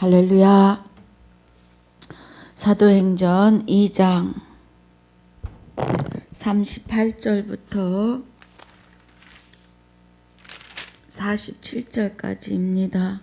할렐루야. 사도행전 2장 38절부터 47절까지입니다.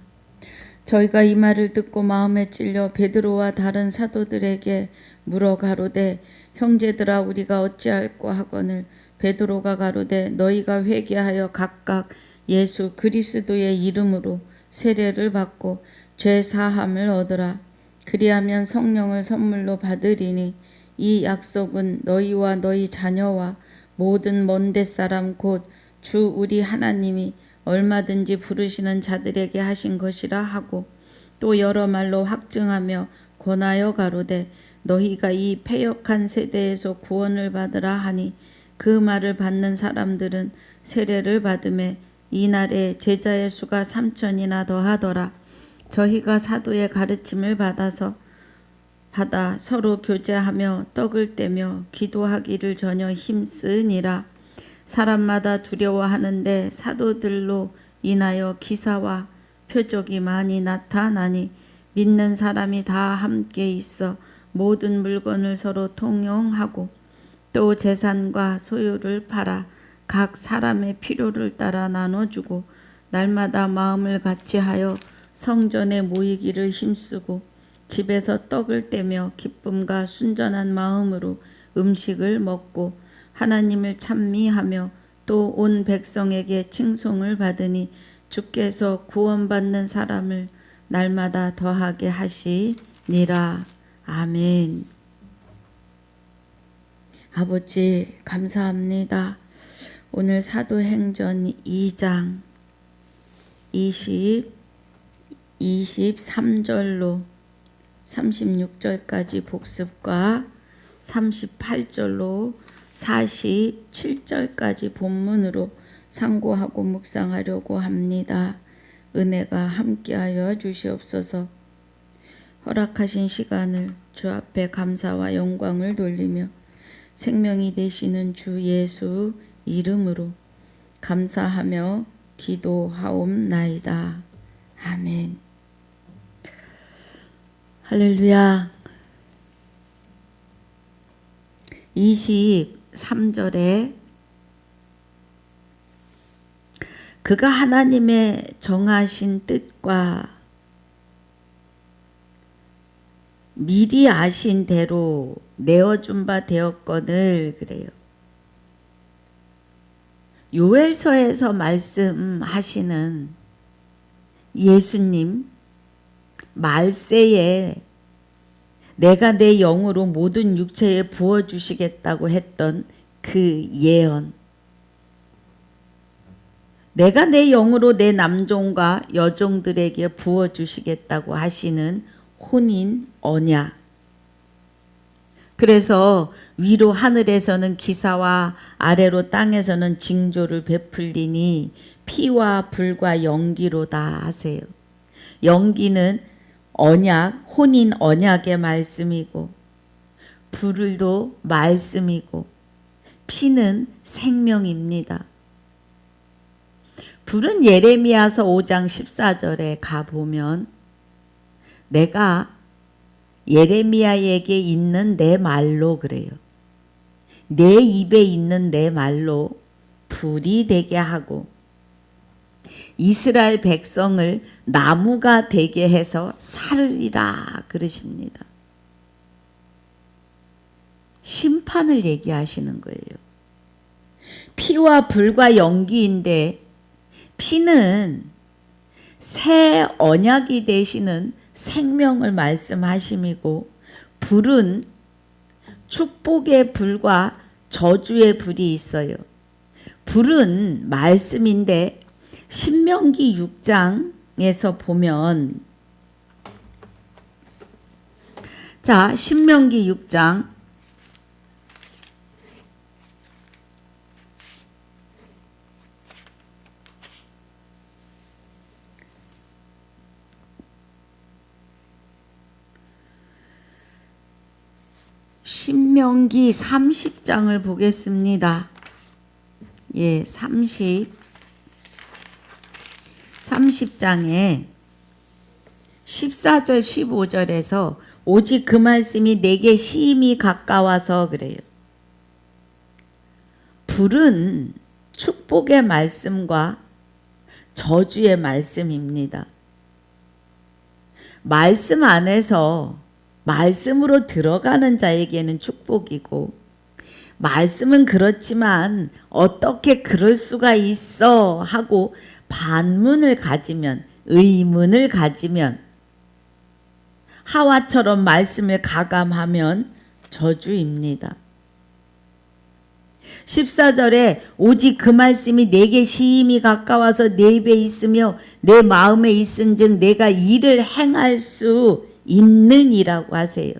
저희가 이 말을 듣고 마음에 찔려 베드로와 다른 사도들에게 물어 가로되 형제들아 우리가 어찌할꼬 하거늘 베드로가 가로되 너희가 회개하여 각각 예수 그리스도의 이름으로 세례를 받고 죄 사함을 얻으라. 그리하면 성령을 선물로 받으리니 이 약속은 너희와 너희 자녀와 모든 먼데 사람 곧 주 우리 하나님이 얼마든지 부르시는 자들에게 하신 것이라 하고 또 여러 말로 확증하며 권하여 가로되 너희가 이 패역한 세대에서 구원을 받으라 하니 그 말을 받는 사람들은 세례를 받음에 이날에 제자의 수가 3,000이나 더하더라. 저희가 사도의 가르침을 받아 서로 교제하며 떡을 떼며 기도하기를 전혀 힘쓰니라. 사람마다 두려워하는데 사도들로 인하여 기사와 표적이 많이 나타나니 믿는 사람이 다 함께 있어 모든 물건을 서로 통용하고 또 재산과 소유를 팔아 각 사람의 필요를 따라 나눠주고 날마다 마음을 같이하여 성전에 모이기를 힘쓰고 집에서 떡을 떼며 기쁨과 순전한 마음으로 음식을 먹고 하나님을 찬미하며 또 온 백성에게 칭송을 받으니 주께서 구원받는 사람을 날마다 더하게 하시니라. 아멘. 아버지 감사합니다. 오늘 사도행전 2장 23절로 36절까지 복습과 38절로 47절까지 본문으로 상고하고 묵상하려고 합니다. 은혜가 함께하여 주시옵소서. 허락하신 시간을 주 앞에 감사와 영광을 돌리며 생명이 되시는 주 예수 이름으로 감사하며 기도하옵나이다. 아멘. 할렐루야. 23절에 그가 하나님의 정하신 뜻과 미리 아신 대로 내어준 바 되었거늘 그래요. 요엘서에서 말씀하시는 예수님 말세에 내가 내 영으로 모든 육체에 부어주시겠다고 했던 그 예언, 내가 내 영으로 내 남종과 여종들에게 부어주시겠다고 하시는 혼인 언약. 그래서 위로 하늘에서는 기사와 아래로 땅에서는 징조를 베풀리니 피와 불과 연기로다 하세요. 연기는 언약, 혼인 언약의 말씀이고 불도 말씀이고 피는 생명입니다. 불은 예레미야서 5장 14절에 가보면 내가 예레미야에게 있는 내 말로 그래요. 내 입에 있는 내 말로 불이 되게 하고 이스라엘 백성을 나무가 되게 해서 살으리라 그러십니다. 심판을 얘기하시는 거예요. 피와 불과 연기인데 피는 새 언약이 되시는 생명을 말씀하심이고 불은 축복의 불과 저주의 불이 있어요. 불은 말씀인데 신명기 6장에서 보면 자, 신명기 6장 신명기 30장을 보겠습니다. 예, 30장에 14절 15절에서 오직 그 말씀이 내게 심히 가까워서 그래요. 불은 축복의 말씀과 저주의 말씀입니다. 말씀 안에서 말씀으로 들어가는 자에게는 축복이고, 말씀은 그렇지만 어떻게 그럴 수가 있어 하고 반문을 가지면, 의문을 가지면, 하와처럼 말씀을 가감하면 저주입니다. 14절에 오직 그 말씀이 내게 심히 가까워서 내 입에 있으며 내 마음에 있은즉 내가 이를 행할 수 있느니라고 하세요.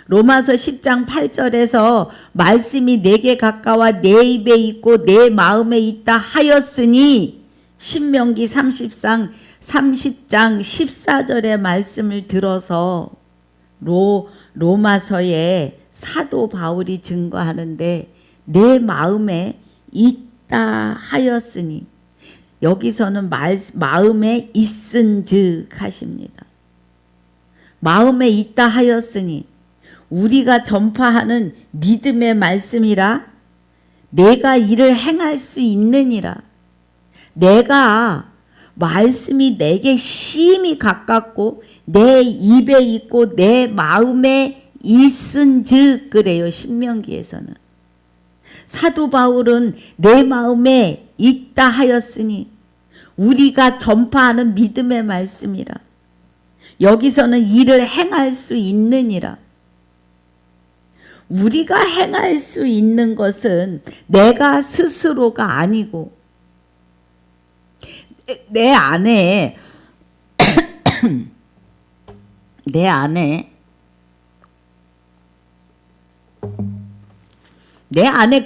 로마서 10장 8절에서 말씀이 내게 가까워 내 입에 있고 내 마음에 있다 하였으니, 신명기 30장 14절의 말씀을 들어서 로마서에 사도 바울이 증거하는데, 내 마음에 있다 하였으니, 여기서는 마음에 있은즉 하십니다. 마음에 있다 하였으니 우리가 전파하는 믿음의 말씀이라 내가 이를 행할 수 있느니라. 내가 말씀이 내게 심히 가깝고 내 입에 있고 내 마음에 있은즉 그래요. 신명기에서는. 사도 바울은 내 마음에 있다 하였으니 우리가 전파하는 믿음의 말씀이라. 여기서는 이를 행할 수 있느니라. 우리가 행할 수 있는 것은 내가 스스로가 아니고 내 안에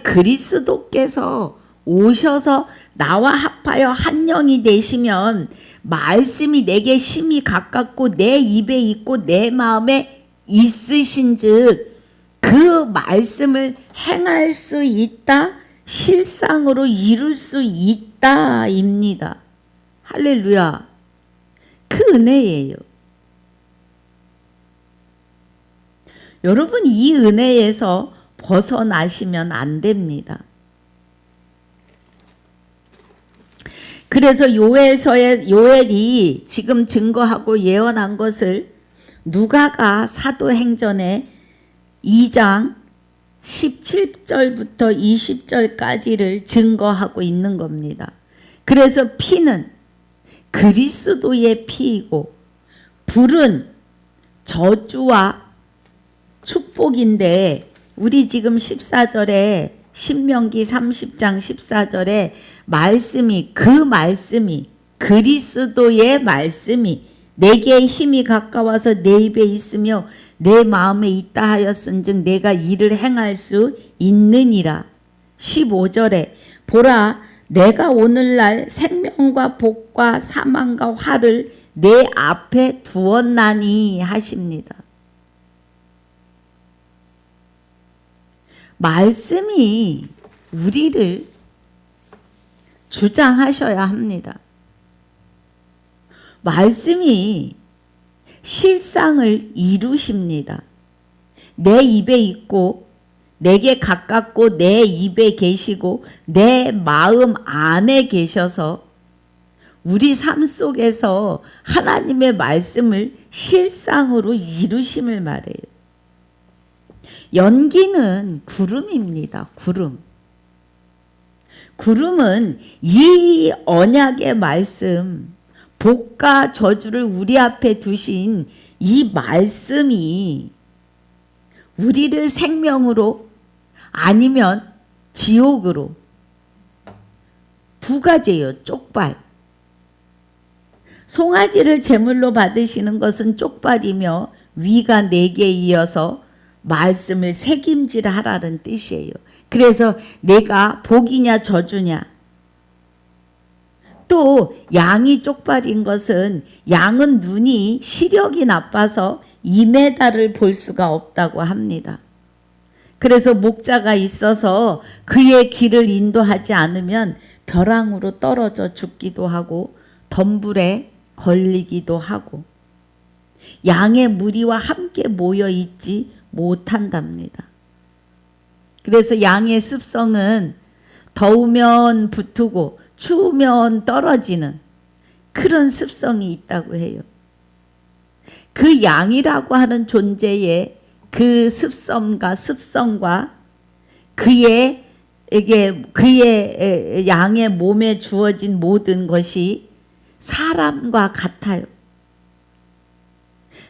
그리스도께서 오셔서 나와 합하여 한 영이 되시면 말씀이 내게 심히 가깝고 내 입에 있고 내 마음에 있으신즉 그 말씀을 행할 수 있다, 실상으로 이룰 수 있다입니다. 할렐루야. 그 은혜예요. 여러분, 이 은혜에서 벗어나시면 안 됩니다. 그래서 요엘이 지금 증거하고 예언한 것을 누가가 사도행전에 2장 17절부터 20절까지를 증거하고 있는 겁니다. 그래서 피는 그리스도의 피이고 불은 저주와 축복인데, 우리 지금 14절에 신명기 30장 14절에 그 말씀이 그리스도의 말씀이 내게 힘이 가까워서 내 입에 있으며 내 마음에 있다 하였은즉 내가 이를 행할 수 있느니라. 15절에 보라 내가 오늘날 생명과 복과 사망과 화를 내 앞에 두었나니 하십니다. 말씀이 우리를 주장하셔야 합니다. 말씀이 실상을 이루십니다. 내 입에 있고 내게 가깝고 내 입에 계시고 내 마음 안에 계셔서 우리 삶 속에서 하나님의 말씀을 실상으로 이루심을 말해요. 연기는 구름입니다. 구름은 이 언약의 말씀, 복과 저주를 우리 앞에 두신 이 말씀이 우리를 생명으로 아니면 지옥으로, 두 가지예요. 쪽발. 송아지를 제물로 받으시는 것은 쪽발이며 위가 4개 이어서 말씀을 새김질하라는 뜻이에요. 그래서 내가 복이냐 저주냐. 또 양이 쪽발인 것은 양은 눈이 시력이 나빠서 2m를 볼 수가 없다고 합니다. 그래서 목자가 있어서 그의 길을 인도하지 않으면 벼랑으로 떨어져 죽기도 하고 덤불에 걸리기도 하고, 양의 무리와 함께 모여 있지 못한답니다. 그래서 양의 습성은 더우면 붙고 추우면 떨어지는 그런 습성이 있다고 해요. 그 양이라고 하는 존재의 그 습성과 그의 양의 몸에 주어진 모든 것이 사람과 같아요.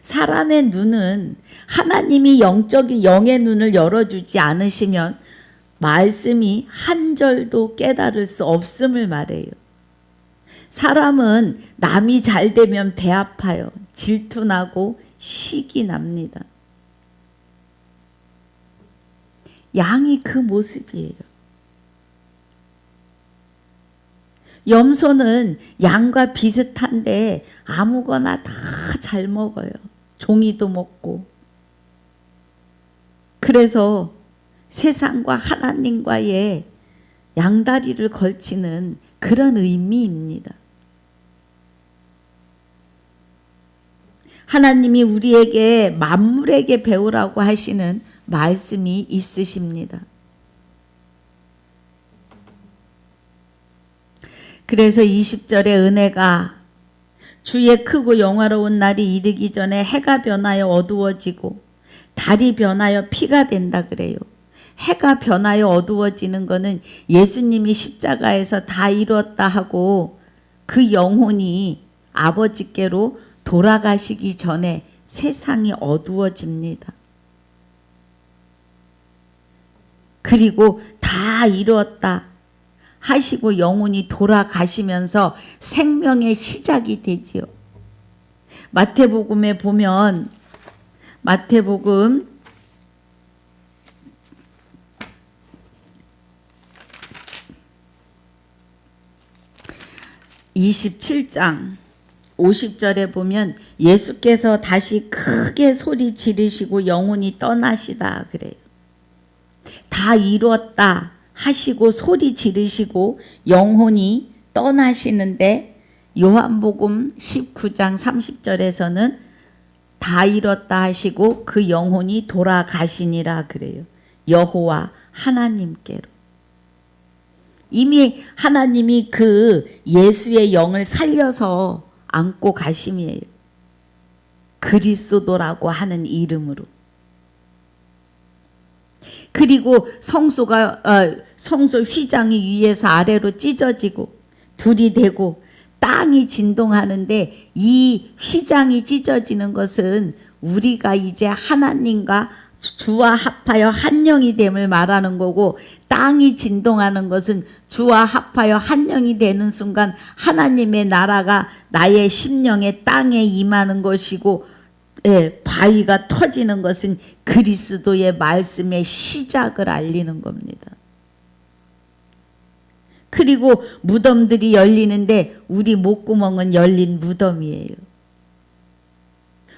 사람의 눈은 하나님이 영의 눈을 열어주지 않으시면 말씀이 한 절도 깨달을 수 없음을 말해요. 사람은 남이 잘 되면 배 아파요. 질투나고 식이 납니다. 양이 그 모습이에요. 염소는 양과 비슷한데 아무거나 다 잘 먹어요. 종이도 먹고. 그래서 세상과 하나님과의 양다리를 걸치는 그런 의미입니다. 하나님이 우리에게 만물에게 배우라고 하시는 말씀이 있으십니다. 그래서 20절의 은혜가 주의 크고 영화로운 날이 이르기 전에 해가 변하여 어두워지고 달이 변하여 피가 된다 그래요. 해가 변하여 어두워지는 것은 예수님이 십자가에서 다 이루었다 하고 그 영혼이 아버지께로 돌아가시기 전에 세상이 어두워집니다. 그리고 다 이루었다 하시고 영혼이 돌아가시면서 생명의 시작이 되지요. 마태복음에 보면 마태복음 27장 50절에 보면 예수께서 다시 크게 소리 지르시고 영혼이 떠나시다 그래요. 다 이루었다 하시고 소리 지르시고 영혼이 떠나시는데 요한복음 19장 30절에서는 다 이뤘다 하시고 그 영혼이 돌아가시니라 그래요. 여호와 하나님께로. 이미 하나님이 그 예수의 영을 살려서 안고 가심이에요. 그리스도라고 하는 이름으로. 그리고 성소 휘장이 위에서 아래로 찢어지고 둘이 되고 땅이 진동하는데 이 휘장이 찢어지는 것은 우리가 이제 하나님과 주와 합하여 한 영이 됨을 말하는 거고, 땅이 진동하는 것은 주와 합하여 한 영이 되는 순간 하나님의 나라가 나의 심령에 땅에 임하는 것이고, 바위가 터지는 것은 그리스도의 말씀의 시작을 알리는 겁니다. 그리고 무덤들이 열리는데 우리 목구멍은 열린 무덤이에요.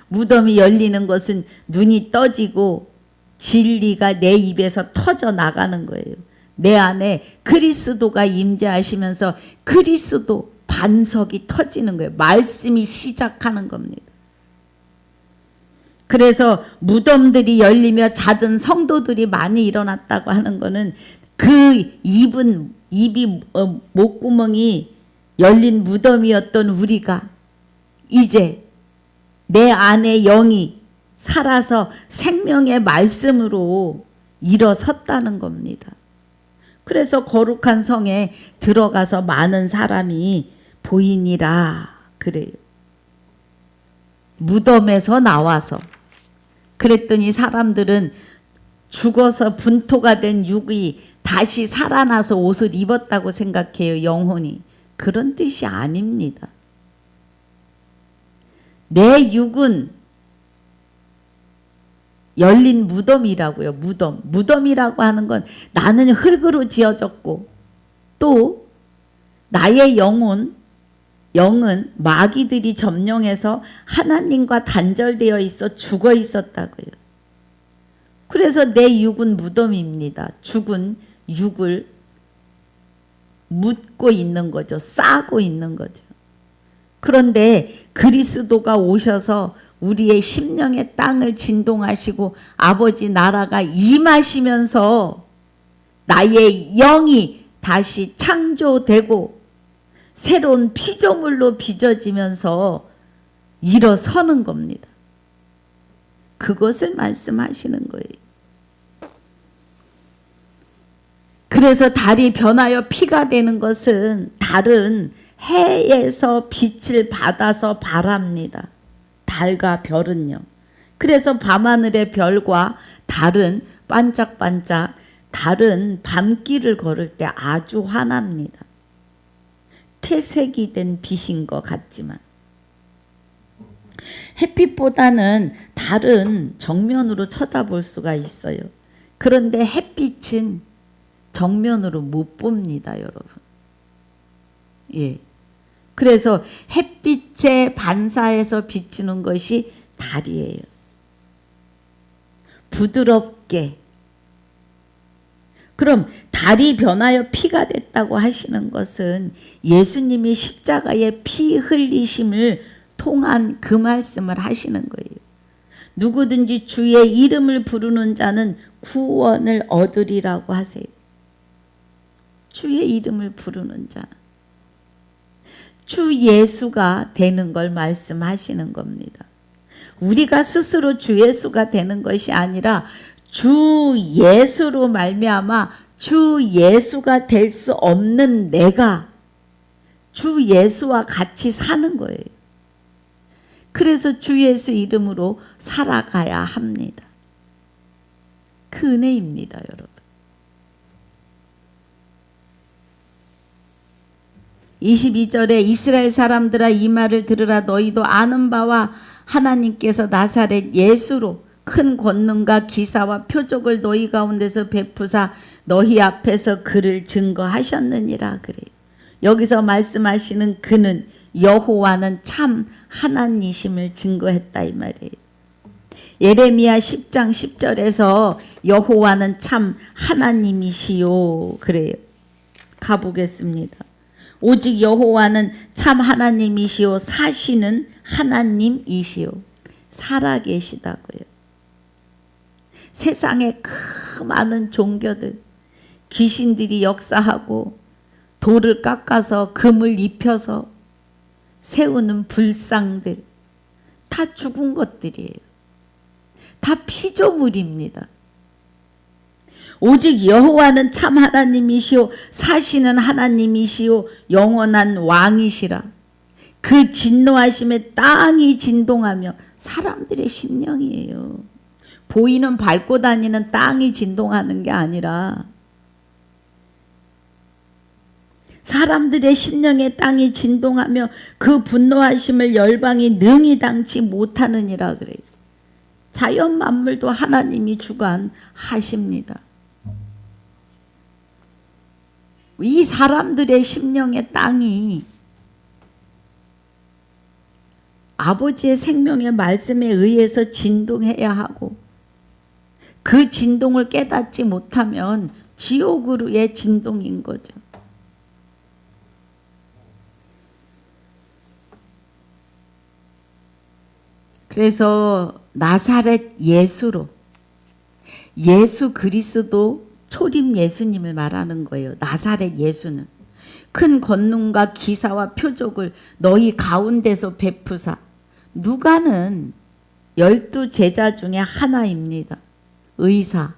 무덤이 열리는 것은 눈이 떠지고 진리가 내 입에서 터져 나가는 거예요. 내 안에 그리스도가 임재하시면서 그리스도 반석이 터지는 거예요. 말씀이 시작하는 겁니다. 그래서 무덤들이 열리며 자든 성도들이 많이 일어났다고 하는 것은 그 입이 목구멍이 열린 무덤이었던 우리가 이제 내 안에 영이 살아서 생명의 말씀으로 일어섰다는 겁니다. 그래서 거룩한 성에 들어가서 많은 사람이 보이니라 그래요. 무덤에서 나와서. 그랬더니 사람들은 죽어서 분토가 된 육이 다시 살아나서 옷을 입었다고 생각해요. 영혼이. 그런 뜻이 아닙니다. 내 육은 열린 무덤이라고요. 무덤이라고 하는 건 나는 흙으로 지어졌고 또 나의 영은 마귀들이 점령해서 하나님과 단절되어 있어 죽어 있었다고요. 그래서 내 육은 무덤입니다. 죽은 육을 묻고 있는 거죠. 싸고 있는 거죠. 그런데 그리스도가 오셔서 우리의 심령의 땅을 진동하시고 아버지 나라가 임하시면서 나의 영이 다시 창조되고 새로운 피조물로 빚어지면서 일어서는 겁니다. 그것을 말씀하시는 거예요. 그래서 달이 변하여 피가 되는 것은 달은 해에서 빛을 받아서 발합니다. 달과 별은요. 그래서 밤하늘의 별과 달은 반짝반짝, 달은 밤길을 걸을 때 아주 환합니다. 퇴색이 된 빛인 것 같지만 햇빛보다는 달은 정면으로 쳐다볼 수가 있어요. 그런데 햇빛은 정면으로 못 봅니다, 여러분. 예. 그래서 햇빛에 반사해서 비추는 것이 달이에요. 부드럽게. 그럼 달이 변하여 피가 됐다고 하시는 것은 예수님이 십자가에 피 흘리심을 통한 그 말씀을 하시는 거예요. 누구든지 주의 이름을 부르는 자는 구원을 얻으리라고 하세요. 주의 이름을 부르는 자. 주 예수가 되는 걸 말씀하시는 겁니다. 우리가 스스로 주 예수가 되는 것이 아니라 주 예수로 말미암아 주 예수가 될 수 없는 내가 주 예수와 같이 사는 거예요. 그래서 주 예수 이름으로 살아가야 합니다. 그 은혜입니다, 여러분. 22절에 이스라엘 사람들아 이 말을 들으라. 너희도 아는 바와 하나님께서 나사렛 예수로 큰 권능과 기사와 표적을 너희 가운데서 베푸사 너희 앞에서 그를 증거하셨느니라 그래요. 여기서 말씀하시는 그는 여호와는 참 하나님이심을 증거했다 이 말이에요. 예레미야 10장 10절에서 여호와는 참 하나님이시요 그래요. 가보겠습니다. 오직 여호와는 참 하나님이시요 사시는 하나님이시요 살아계시다고요. 세상에 그 많은 종교들 귀신들이 역사하고 돌을 깎아서 금을 입혀서 세우는 불상들 다 죽은 것들이에요. 다 피조물입니다. 오직 여호와는 참 하나님이시오 사시는 하나님이시오 영원한 왕이시라. 그 진노하심에 땅이 진동하며 사람들의 심령이에요. 보이는 밟고 다니는 땅이 진동하는 게 아니라 사람들의 심령의 땅이 진동하며 그 분노하심을 열방이 능히 당치 못하느니라 그래요. 자연 만물도 하나님이 주관하십니다. 이 사람들의 심령의 땅이 아버지의 생명의 말씀에 의해서 진동해야 하고 그 진동을 깨닫지 못하면 지옥으로의 진동인 거죠. 그래서 나사렛 예수로 예수 그리스도 초림 예수님을 말하는 거예요. 나사렛 예수는 큰 권능과 기사와 표적을 너희 가운데서 베푸사. 누가는 12 제자 중에 하나입니다. 의사.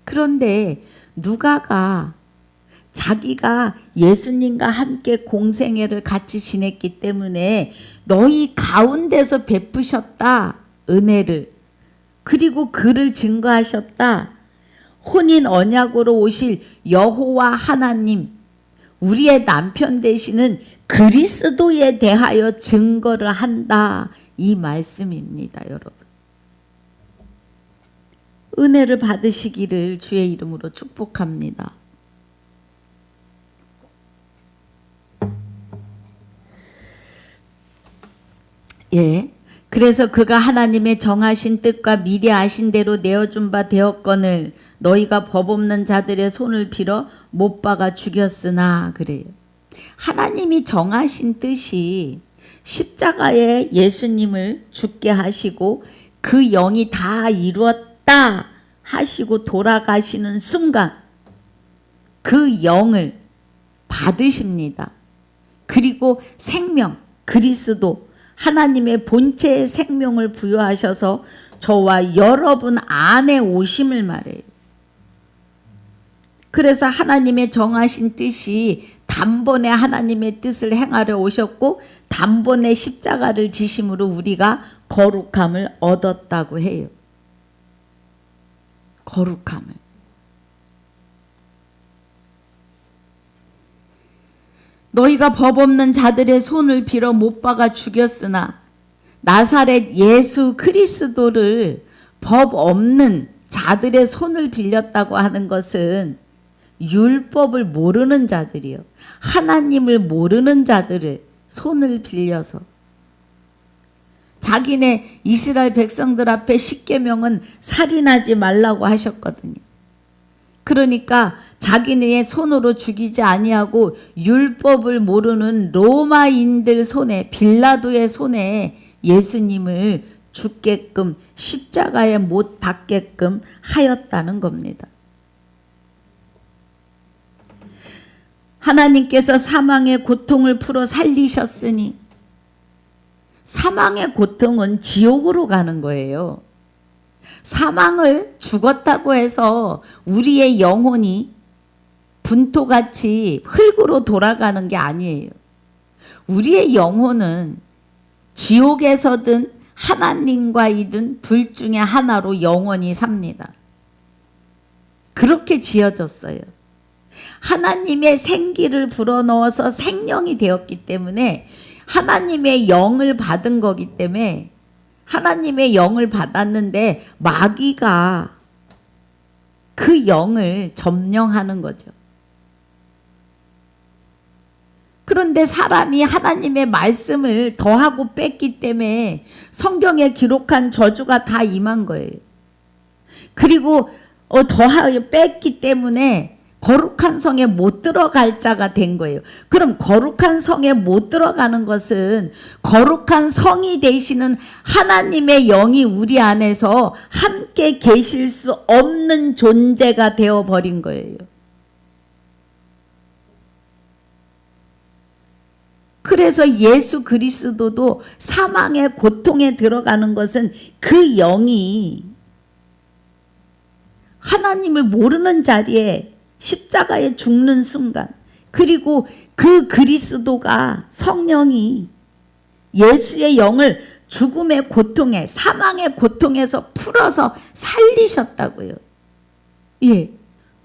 그런데 누가가 자기가 예수님과 함께 공생애를 같이 지냈기 때문에 너희 가운데서 베푸셨다. 은혜를. 그리고 그를 증거하셨다. 혼인 언약으로 오실 여호와 하나님, 우리의 남편 되시는 그리스도에 대하여 증거를 한다. 이 말씀입니다, 여러분. 은혜를 받으시기를 주의 이름으로 축복합니다. 예. 그래서 그가 하나님의 정하신 뜻과 미리 아신 대로 내어준 바 되었거늘 너희가 법 없는 자들의 손을 빌어 못 박아 죽였으나 그래요. 하나님이 정하신 뜻이 십자가에 예수님을 죽게 하시고 그 영이 다 이루었다 하시고 돌아가시는 순간 그 영을 받으십니다. 그리고 생명, 그리스도, 하나님의 본체의 생명을 부여하셔서 저와 여러분 안에 오심을 말해요. 그래서 하나님의 정하신 뜻이 단번에 하나님의 뜻을 행하려 오셨고 단번에 십자가를 지심으로 우리가 거룩함을 얻었다고 해요. 거룩함을. 너희가 법 없는 자들의 손을 빌어 못 박아 죽였으나 나사렛 예수 그리스도를 법 없는 자들의 손을 빌렸다고 하는 것은 율법을 모르는 자들이요. 하나님을 모르는 자들을 손을 빌려서 자기네 이스라엘 백성들 앞에 십계명은 살인하지 말라고 하셨거든요. 그러니까 자기네의 손으로 죽이지 아니하고 율법을 모르는 로마인들 손에 빌라도의 손에 예수님을 죽게끔 십자가에 못 박게끔 하였다는 겁니다. 하나님께서 사망의 고통을 풀어 살리셨으니 사망의 고통은 지옥으로 가는 거예요. 사망을 죽었다고 해서 우리의 영혼이 분토같이 흙으로 돌아가는 게 아니에요. 우리의 영혼은 지옥에서든 하나님과이든 둘 중에 하나로 영원히 삽니다. 그렇게 지어졌어요. 하나님의 생기를 불어넣어서 생명이 되었기 때문에 하나님의 영을 받은 거기 때문에 하나님의 영을 받았는데 마귀가 그 영을 점령하는 거죠. 그런데 사람이 하나님의 말씀을 더하고 뺐기 때문에 성경에 기록한 저주가 다 임한 거예요. 그리고 더하고 뺐기 때문에 거룩한 성에 못 들어갈 자가 된 거예요. 그럼 거룩한 성에 못 들어가는 것은 거룩한 성이 되시는 하나님의 영이 우리 안에서 함께 계실 수 없는 존재가 되어버린 거예요. 그래서 예수 그리스도도 사망의 고통에 들어가는 것은 그 영이 하나님을 모르는 자리에 십자가에 죽는 순간, 그리고 그 그리스도가 성령이 예수의 영을 죽음의 고통에, 사망의 고통에서 풀어서 살리셨다고요. 예,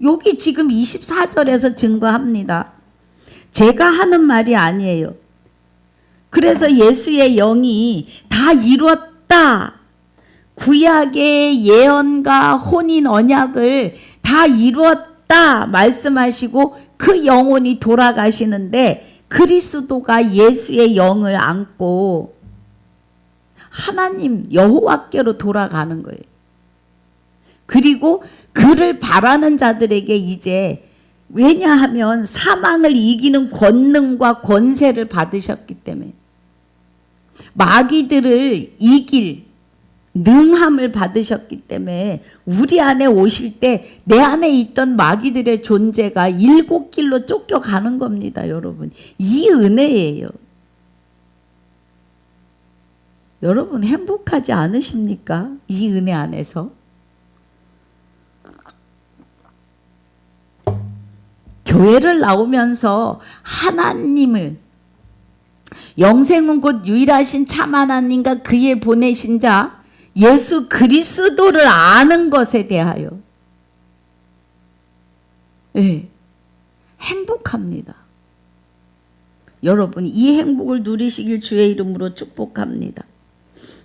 여기 지금 24절에서 증거합니다. 제가 하는 말이 아니에요. 그래서 예수의 영이 다 이루었다. 구약의 예언과 혼인 언약을 다 이루었다 말씀하시고 그 영혼이 돌아가시는데 그리스도가 예수의 영을 안고 하나님 여호와께로 돌아가는 거예요. 그리고 그를 바라는 자들에게 이제, 왜냐하면 사망을 이기는 권능과 권세를 받으셨기 때문에, 마귀들을 이길 능함을 받으셨기 때문에 우리 안에 오실 때 내 안에 있던 마귀들의 존재가 일곱 길로 쫓겨가는 겁니다. 여러분, 이 은혜예요. 여러분 행복하지 않으십니까? 이 은혜 안에서. 교회를 나오면서 하나님을, 영생은 곧 유일하신 참 하나님과 그의 보내신 자 예수 그리스도를 아는 것에 대하여 행복합니다. 여러분 이 행복을 누리시길 주의 이름으로 축복합니다.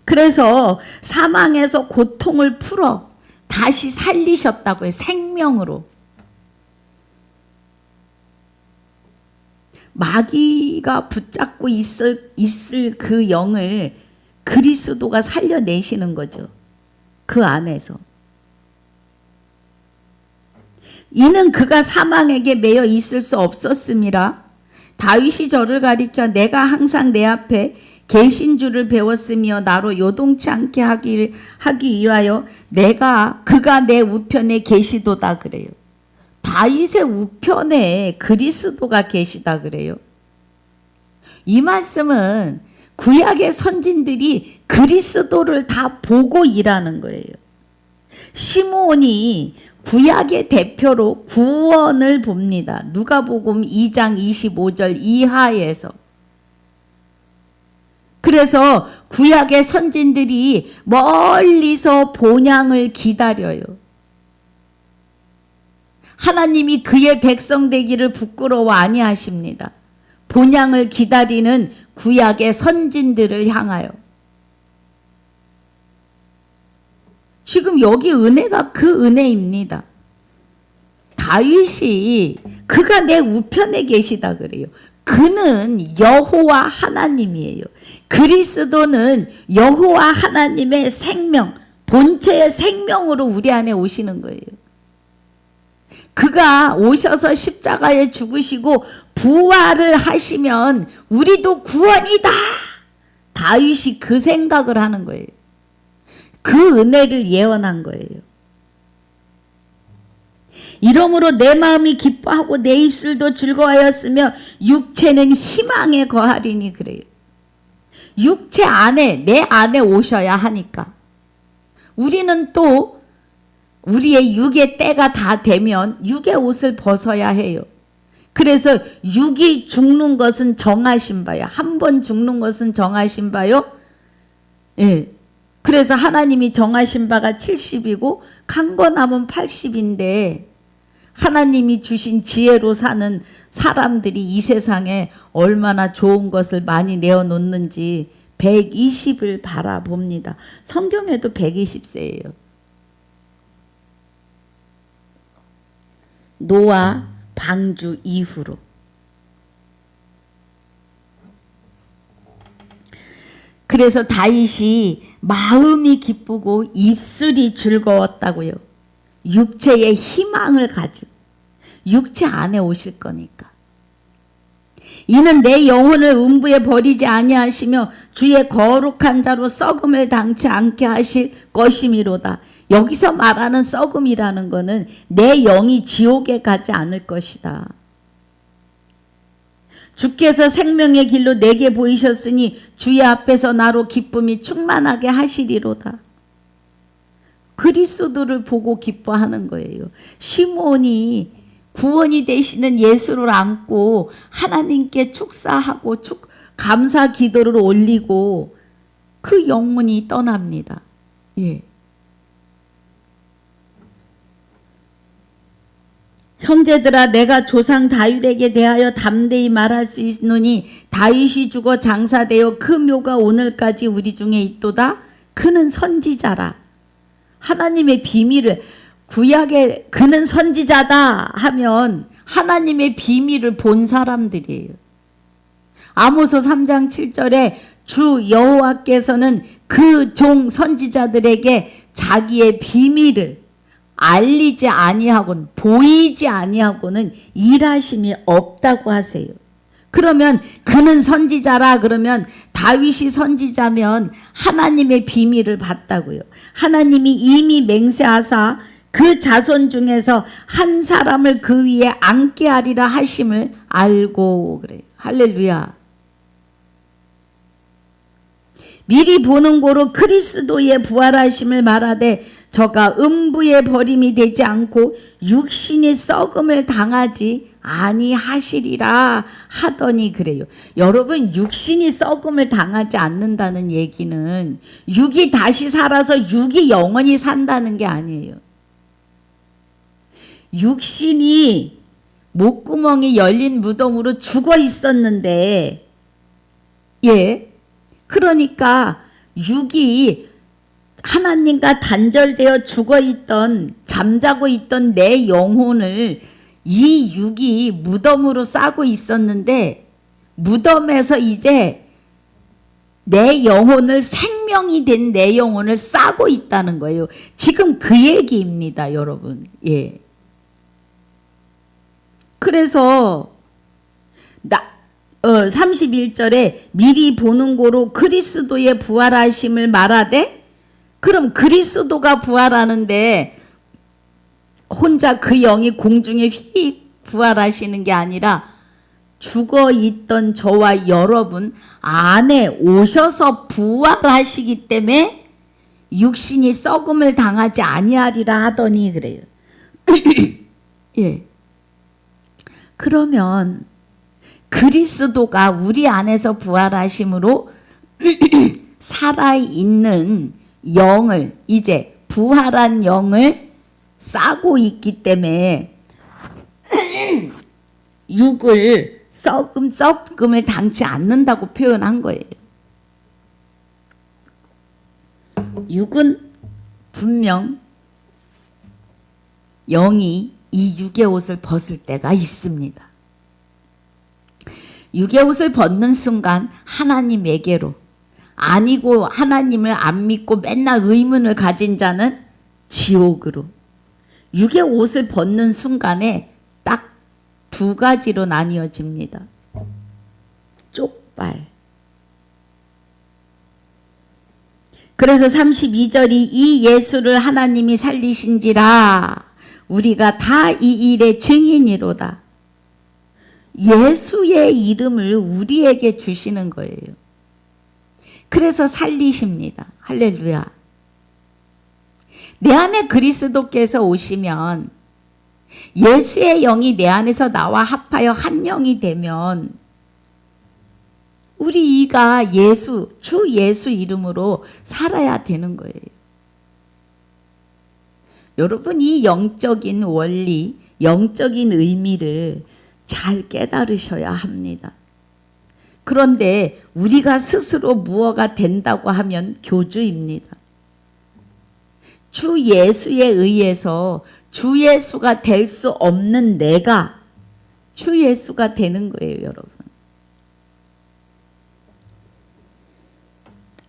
그래서 사망에서 고통을 풀어 다시 살리셨다고요. 생명으로. 마귀가 붙잡고 있을 그 영을 그리스도가 살려내시는 거죠. 그 안에서. 이는 그가 사망에게 매여 있을 수 없었음이라. 다윗이 저를 가리켜 내가 항상 내 앞에 계신 줄을 배웠으며 나로 요동치 않게 하기 위하여 그가 내 우편에 계시도다 그래요. 다윗의 우편에 그리스도가 계시다 그래요. 이 말씀은 구약의 선진들이 그리스도를 다 보고 일하는 거예요. 시므온이 구약의 대표로 구원을 봅니다. 누가복음 2장 25절 이하에서. 그래서 구약의 선진들이 멀리서 본향을 기다려요. 하나님이 그의 백성 되기를 부끄러워 아니하십니다. 본향을 기다리는 구약의 선진들을 향하여. 지금 여기 은혜가 그 은혜입니다. 다윗이 그가 내 우편에 계시다 그래요. 그는 여호와 하나님이에요. 그리스도는 여호와 하나님의 생명, 본체의 생명으로 우리 안에 오시는 거예요. 그가 오셔서 십자가에 죽으시고 부활을 하시면 우리도 구원이다. 다윗이 그 생각을 하는 거예요. 그 은혜를 예언한 거예요. 이러므로 내 마음이 기뻐하고 내 입술도 즐거워하였으며 육체는 희망에 거하리니 그래요. 육체 안에 내 안에 오셔야 하니까. 우리는 또 우리의 육의 때가 다 되면 육의 옷을 벗어야 해요. 그래서 육이 죽는 것은 정하신 바요. 한 번 죽는 것은 정하신 바요. 예. 그래서 하나님이 정하신 바가 70이고 강건함은 80인데 하나님이 주신 지혜로 사는 사람들이 이 세상에 얼마나 좋은 것을 많이 내어놓는지 120을 바라봅니다. 성경에도 120세예요. 노아 방주 이후로. 그래서 다윗이 마음이 기쁘고 입술이 즐거웠다고요. 육체의 희망을 가지고 육체 안에 오실 거니까. 이는 내 영혼을 음부에 버리지 아니하시며 주의 거룩한 자로 썩음을 당치 않게 하실 것이미로다. 여기서 말하는 썩음이라는 것은 내 영이 지옥에 가지 않을 것이다. 주께서 생명의 길로 내게 보이셨으니 주의 앞에서 나로 기쁨이 충만하게 하시리로다. 그리스도를 보고 기뻐하는 거예요. 시므온이 구원이 되시는 예수를 안고 하나님께 축사하고 감사 기도를 올리고 그 영혼이 떠납니다. 예. 형제들아 내가 조상 다윗에게 대하여 담대히 말할 수 있노니 다윗이 죽어 장사되어 그 묘가 오늘까지 우리 중에 있도다. 그는 선지자라. 하나님의 비밀을 구약에 그는 선지자다 하면 하나님의 비밀을 본 사람들이에요. 아모스 3장 7절에 주 여호와께서는 그 종 선지자들에게 자기의 비밀을 알리지 아니하고는 보이지 아니하고는 일하심이 없다고 하세요. 그러면 그는 선지자라 그러면 다윗이 선지자면 하나님의 비밀을 봤다고요. 하나님이 이미 맹세하사 그 자손 중에서 한 사람을 그 위에 앉게 하리라 하심을 알고 그래요. 할렐루야. 미리 보는 고로 그리스도의 부활하심을 말하되 저가 음부에 버림이 되지 않고 육신이 썩음을 당하지 아니하시리라 하더니 그래요. 여러분 육신이 썩음을 당하지 않는다는 얘기는 육이 다시 살아서 육이 영원히 산다는 게 아니에요. 육신이 목구멍이 열린 무덤으로 죽어 있었는데 예, 그러니까 육이 하나님과 단절되어 죽어있던 잠자고 있던 내 영혼을 이 육이 무덤으로 싸고 있었는데 무덤에서 이제 내 영혼을 생명이 된 내 영혼을 싸고 있다는 거예요. 지금 그 얘기입니다, 여러분. 예. 그래서 31절에 미리 보는 고로 그리스도의 부활하심을 말하되, 그럼 그리스도가 부활하는데 혼자 그 영이 공중에 휙 부활하시는 게 아니라 죽어 있던 저와 여러분 안에 오셔서 부활하시기 때문에 육신이 썩음을 당하지 아니하리라 하더니 그래요. 예. 그러면 그리스도가 우리 안에서 부활하심으로 살아있는 영을, 이제 부활한 영을 싸고 있기 때문에 육을 썩음을 당치 않는다고 표현한 거예요. 육은 분명 영이 이 육의 옷을 벗을 때가 있습니다. 육의 옷을 벗는 순간 하나님에게로, 아니고 하나님을 안 믿고 맨날 의문을 가진 자는 지옥으로, 육의 옷을 벗는 순간에 딱 두 가지로 나뉘어집니다. 쪽발. 그래서 32절이 이 예수를 하나님이 살리신지라 우리가 다 이 일의 증인이로다. 예수의 이름을 우리에게 주시는 거예요. 그래서 살리십니다. 할렐루야. 내 안에 그리스도께서 오시면, 예수의 영이 내 안에서 나와 합하여 한 영이 되면 우리 이가 예수, 주 예수 이름으로 살아야 되는 거예요. 여러분, 이 영적인 원리, 영적인 의미를 잘 깨달으셔야 합니다. 그런데 우리가 스스로 무엇가 된다고 하면 교주입니다. 주 예수에 의해서 주 예수가 될 수 없는 내가 주 예수가 되는 거예요, 여러분.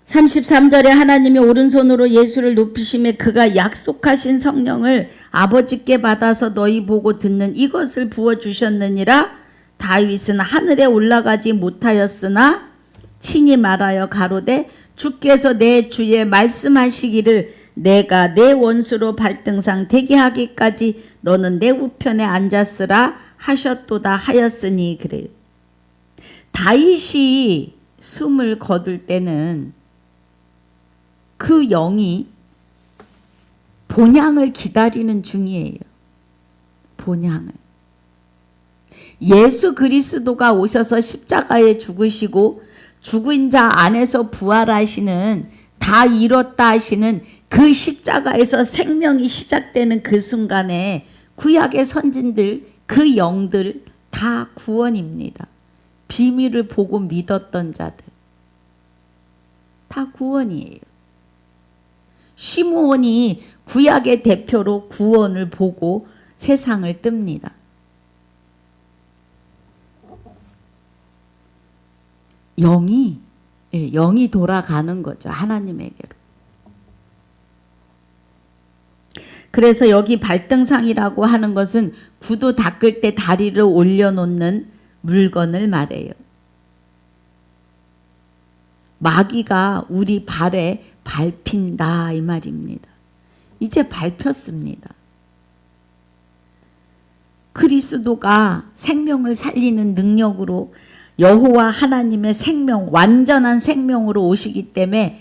33절에 하나님이 오른손으로 예수를 높이심에 그가 약속하신 성령을 아버지께 받아서 너희 보고 듣는 이것을 부어주셨느니라. 다윗은 하늘에 올라가지 못하였으나 친히 말하여 가로되 주께서 내 주에 말씀하시기를 내가 내 원수로 발등상 되게 하기까지 너는 내 우편에 앉았으라 하셨도다 하였으니. 그래요. 다윗이 숨을 거둘 때는 그 영이 본향을 기다리는 중이에요. 본향을. 예수 그리스도가 오셔서 십자가에 죽으시고 죽은 자 안에서 부활하시는, 다 이뤘다 하시는 그 십자가에서 생명이 시작되는 그 순간에 구약의 선진들, 그 영들 다 구원입니다. 비밀을 보고 믿었던 자들 다 구원이에요. 시므온이 구약의 대표로 구원을 보고 세상을 뜹니다. 영이 돌아가는 거죠. 하나님에게로. 그래서 여기 발등상이라고 하는 것은 구두 닦을 때 다리를 올려놓는 물건을 말해요. 마귀가 우리 발에 밟힌다 이 말입니다. 이제 밟혔습니다. 그리스도가 생명을 살리는 능력으로 여호와 하나님의 생명, 완전한 생명으로 오시기 때문에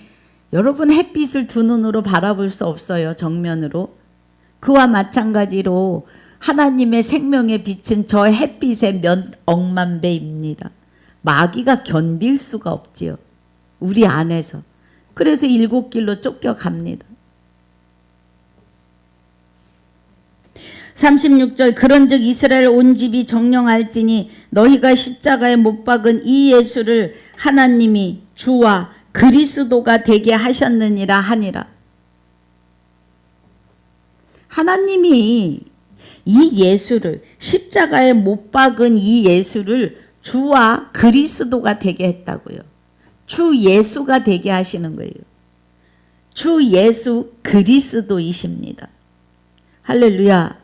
여러분 햇빛을 두 눈으로 바라볼 수 없어요. 정면으로. 그와 마찬가지로 하나님의 생명의 빛은 저 햇빛의 몇 억만 배입니다. 마귀가 견딜 수가 없지요. 우리 안에서. 그래서 7길로 쫓겨갑니다. 36절 그런즉 이스라엘 온 집이 정령할지니 너희가 십자가에 못 박은 이 예수를 하나님이 주와 그리스도가 되게 하셨느니라 하니라. 하나님이 이 예수를, 십자가에 못 박은 이 예수를 주와 그리스도가 되게 했다고요. 주 예수가 되게 하시는 거예요. 주 예수 그리스도이십니다. 할렐루야.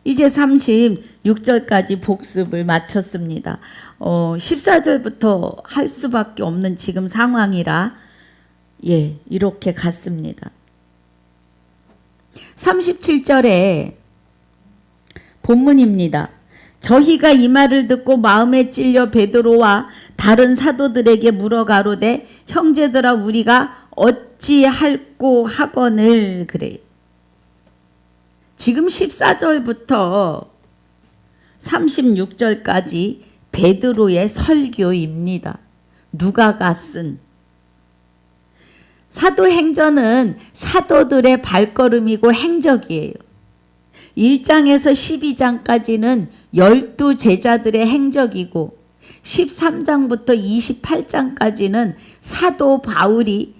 이제 36절까지 복습을 마쳤습니다. 14절부터 할 수밖에 없는 지금 상황이라 이렇게 갔습니다. 37절에 본문입니다. 저희가 이 말을 듣고 마음에 찔려 베드로와 다른 사도들에게 물어 가로되 형제들아 우리가 어찌할꼬 하거늘 그래요. 지금 14절부터 36절까지 베드로의 설교입니다. 누가가 쓴 사도행전은 사도들의 발걸음이고 행적이에요. 1장에서 12장까지는 12제자들의 행적이고 13장부터 28장까지는 사도 바울이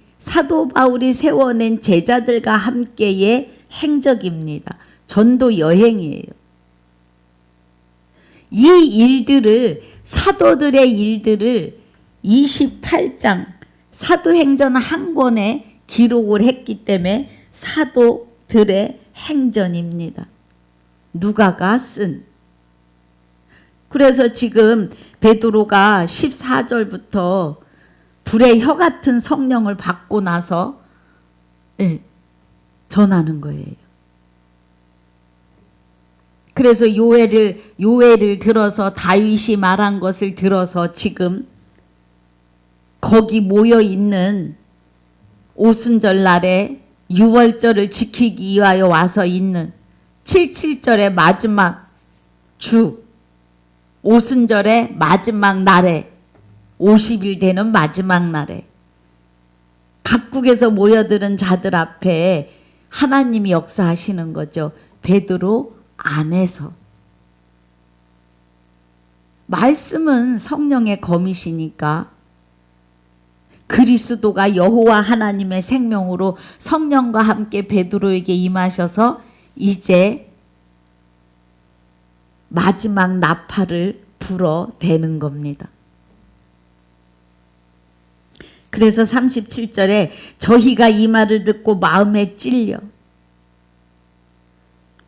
세워낸 제자들과 함께의 행적입니다. 전도 여행이에요. 이 일들을 사도들의 일들을 28장 사도행전 한 권에 기록을 했기 때문에 사도들의 행전입니다. 누가가 쓴. 그래서 지금 베드로가 14절부터 불의 혀 같은 성령을 받고 나서 전하는 거예요. 그래서 요엘을 들어서 다윗이 말한 것을 들어서 지금 거기 모여 있는 오순절 날에 유월절을 지키기 위하여 와서 있는 77절의 마지막 주 오순절의 마지막 날에 50일 되는 마지막 날에 각국에서 모여드는 자들 앞에 하나님이 역사하시는 거죠. 베드로 안에서. 말씀은 성령의 검이시니까 그리스도가 여호와 하나님의 생명으로 성령과 함께 베드로에게 임하셔서 이제 마지막 나팔을 불어대는 겁니다. 그래서 37절에 저희가 이 말을 듣고 마음에 찔려.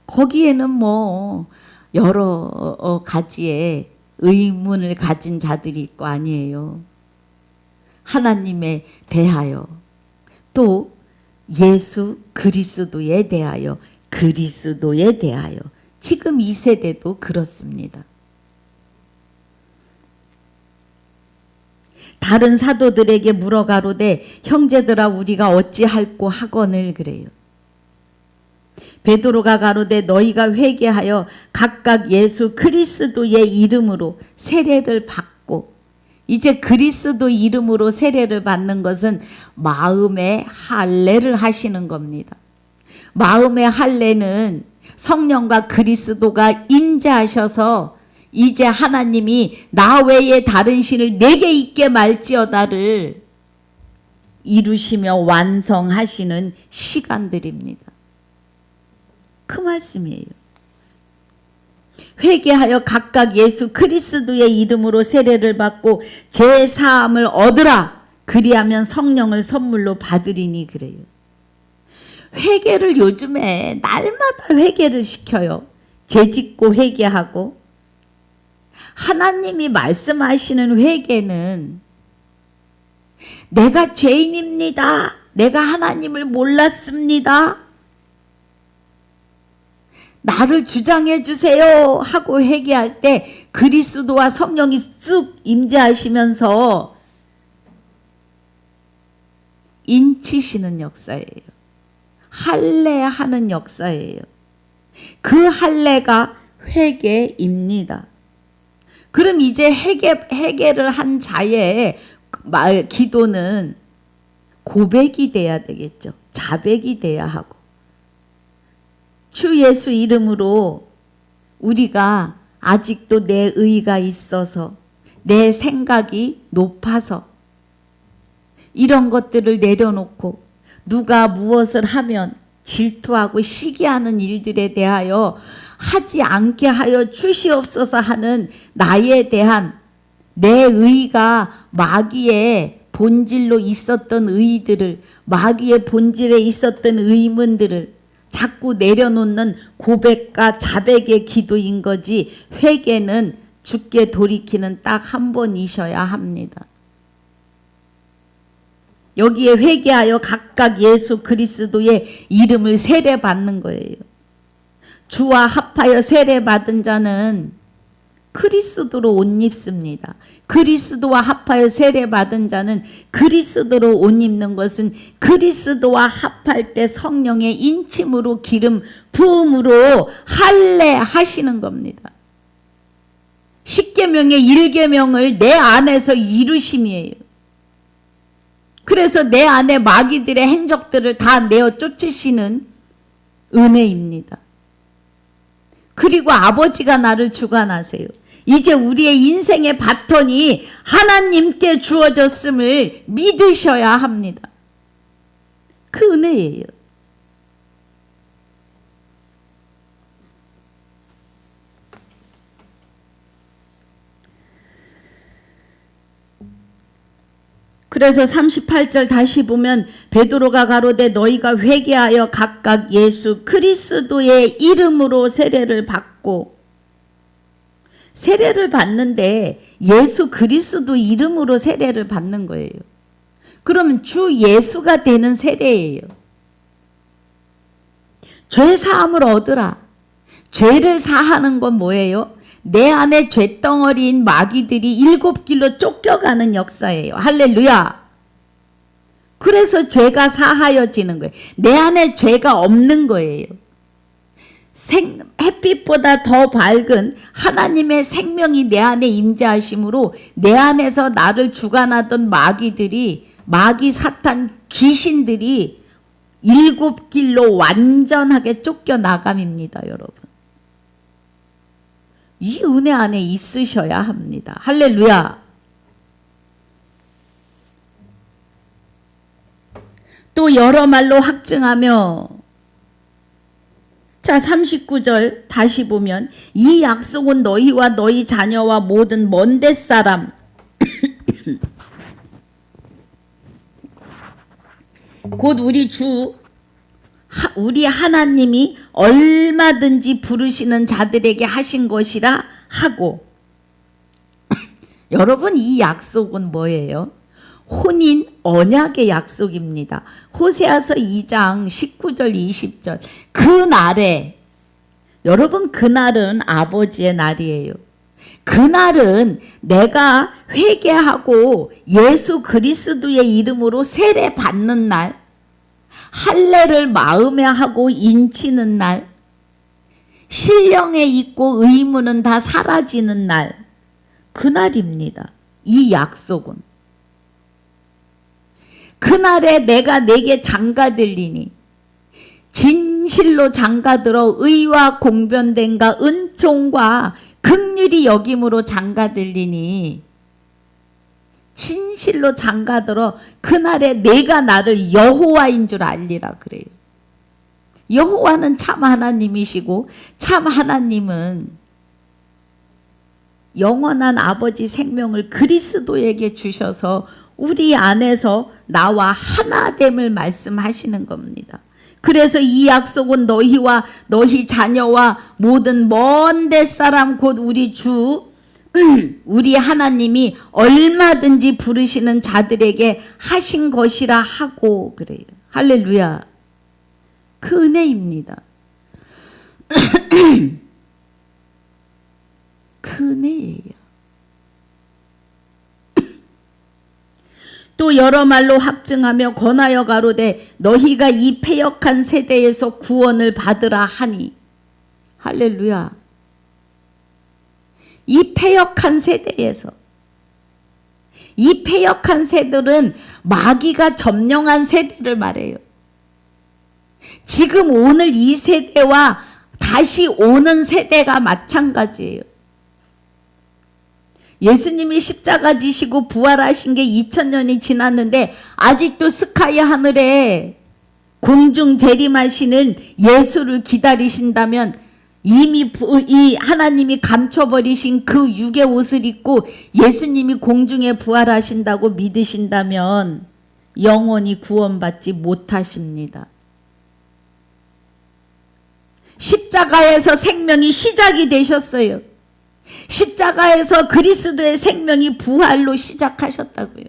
거기에는 뭐 여러 가지의 의문을 가진 자들이 있고 아니에요. 하나님에 대하여 또 예수 그리스도에 대하여 지금 이 세대도 그렇습니다. 다른 사도들에게 물어 가로되 형제들아 우리가 어찌할꼬 하거늘 그래요. 베드로가 가로되 너희가 회개하여 각각 예수 그리스도의 이름으로 세례를 받고 이제 그리스도 이름으로 세례를 받는 것은 마음의 할례를 하시는 겁니다. 마음의 할례는 성령과 그리스도가 임재하셔서 이제 하나님이 나 외에 다른 신을 내게 있게 말지어다를 이루시며 완성하시는 시간들입니다. 그 말씀이에요. 회개하여 각각 예수 그리스도의 이름으로 세례를 받고 제사함을 얻으라. 그리하면 성령을 선물로 받으리니 그래요. 회개를 요즘에 날마다 회개를 시켜요. 죄짓고 회개하고. 하나님이 말씀하시는 회개는 내가 죄인입니다. 내가 하나님을 몰랐습니다. 나를 주장해 주세요 하고 회개할 때 그리스도와 성령이 쑥 임재하시면서 인치시는 역사예요. 할례하는 역사예요. 그 할례가 회개입니다. 그럼 이제 회개를 한 자의 기도는 고백이 돼야 되겠죠. 자백이 돼야 하고. 주 예수 이름으로 우리가 아직도 내 의가 있어서 내 생각이 높아서 이런 것들을 내려놓고 누가 무엇을 하면 질투하고 시기하는 일들에 대하여 하지 않게 하여 주시옵소서 하는 나에 대한 내 의가 마귀의 본질로 있었던 의들을 마귀의 본질에 있었던 의문들을 자꾸 내려놓는 고백과 자백의 기도인 거지 회개는 주께 돌이키는 딱 한 번이셔야 합니다. 여기에 회개하여 각각 예수 그리스도의 이름을 세례받는 거예요. 주와 합하여 세례받은 자는 그리스도로 옷 입습니다. 그리스도와 합하여 세례받은 자는 그리스도로 옷 입는 것은 그리스도와 합할 때 성령의 인침으로 기름 부음으로 할례하시는 겁니다. 십계명의 1계명을 내 안에서 이루심이에요. 그래서 내 안에 마귀들의 행적들을 다 내어 쫓으시는 은혜입니다. 그리고 아버지가 나를 주관하세요. 이제 우리의 인생의 바톤이 하나님께 주어졌음을 믿으셔야 합니다. 그 은혜예요. 그래서 38절 다시 보면 베드로가 가로되 너희가 회개하여 각각 예수 그리스도의 이름으로 세례를 받고, 세례를 받는데 예수 그리스도 이름으로 세례를 받는 거예요. 그러면 주 예수가 되는 세례예요. 죄 사함을 얻으라. 죄를 사하는 건 뭐예요? 내 안에 죄덩어리인 마귀들이 7길로 쫓겨가는 역사예요. 할렐루야. 그래서 죄가 사하여지는 거예요. 내 안에 죄가 없는 거예요. 햇빛보다 더 밝은 하나님의 생명이 내 안에 임재하심으로 내 안에서 나를 주관하던 마귀들이, 마귀 사탄 귀신들이 7길로 완전하게 쫓겨나감입니다, 여러분. 이 은혜 안에 있으셔야 합니다. 할렐루야. 또 여러 말로 확증하며, 자 39절 다시 보면 이 약속은 너희와 너희 자녀와 모든 먼데 사람 곧 우리 하나님이 얼마든지 부르시는 자들에게 하신 것이라 하고. 여러분, 이 약속은 뭐예요? 혼인 언약의 약속입니다. 호세아서 2장 19절 20절. 그날에, 여러분, 그날은 아버지의 날이에요. 그날은 내가 회개하고 예수 그리스도의 이름으로 세례 받는 날, 할례를 마음에 하고 인치는 날, 신령에 있고 의무는 다 사라지는 날, 그날입니다. 이 약속은. 그날에 내가 내게 장가들리니 진실로 장가들어 의와 공변됨과 은총과 긍휼히 여김으로 장가들리니, 진실로 장가들어 그날에 내가 나를 여호와인 줄 알리라 그래요. 여호와는 참 하나님이시고 참 하나님은 영원한 아버지 생명을 그리스도에게 주셔서 우리 안에서 나와 하나됨을 말씀하시는 겁니다. 그래서 이 약속은 너희와 너희 자녀와 모든 먼 데 사람 곧 우리 주 우리 하나님이 얼마든지 부르시는 자들에게 하신 것이라 하고 그래요. 할렐루야. 그 은혜입니다. 그 은혜예요. 또 여러 말로 확증하며 권하여 가로되 너희가 이 패역한 세대에서 구원을 받으라 하니. 할렐루야. 이 패역한 세대에서, 이 패역한 세대들은 마귀가 점령한 세대를 말해요. 지금 오늘 이 세대와 다시 오는 세대가 마찬가지예요. 예수님이 십자가 지시고 부활하신 게 2000년이 지났는데 아직도 스카이 하늘에 공중 재림하시는 예수를 기다리신다면, 이미 이 하나님이 감춰버리신 그 육의 옷을 입고 예수님이 공중에 부활하신다고 믿으신다면 영원히 구원받지 못하십니다. 십자가에서 생명이 시작이 되셨어요. 십자가에서 그리스도의 생명이 부활로 시작하셨다고요.